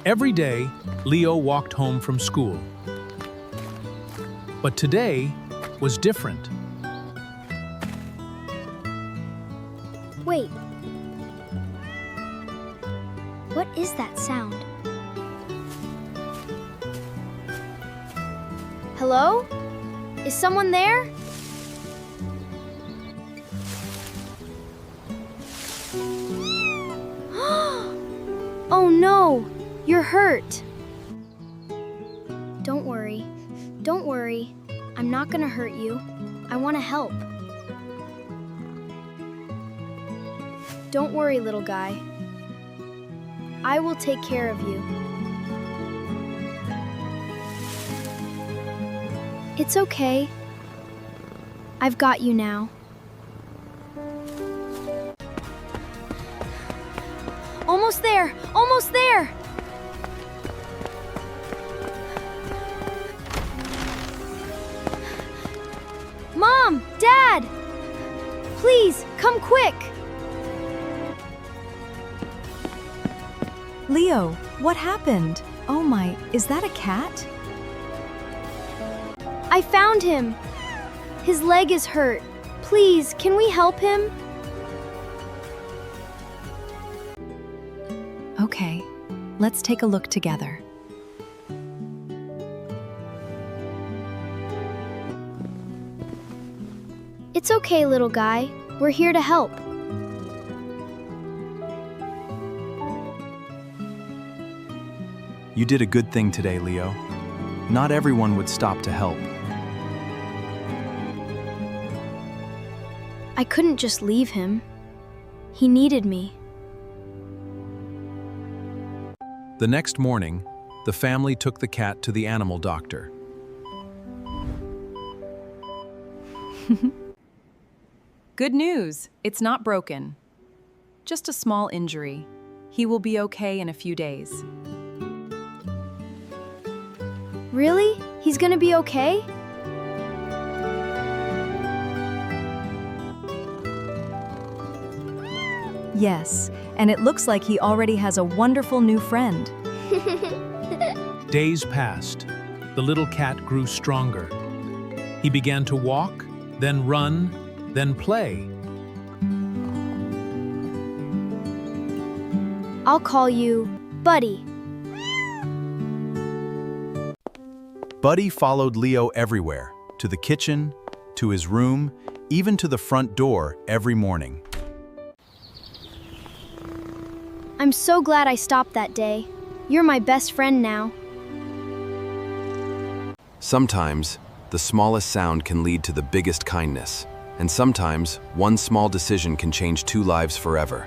Every day, Leo walked home from school. But today was different. Wait. What is that sound? Hello? Is someone there? Oh no! You're hurt! Don't worry. Don't worry. I'm not gonna hurt you. I want to help. Don't worry, little guy. I will take care of you. It's okay. I've got you now. Almost there! Almost there! Mom! Dad! Please, come quick! Leo, what happened? Oh my, is that a cat? I found him. His leg is hurt. Please, can we help him? Okay, let's take a look together. It's okay, little guy. We're here to help. You did a good thing today, Leo. Not everyone would stop to help. I couldn't just leave him. He needed me. The next morning, the family took the cat to the animal doctor. Good news, it's not broken. Just a small injury. He will be okay in a few days. Really? He's gonna be okay? Yes, and it looks like he already has a wonderful new friend. Days passed. The little cat grew stronger. He began to walk, then run, then play. I'll call you Buddy. Buddy followed Leo everywhere, to the kitchen, to his room, even to the front door every morning. I'm so glad I stopped that day. You're my best friend now. Sometimes, the smallest sound can lead to the biggest kindness, and sometimes, one small decision can change two lives forever.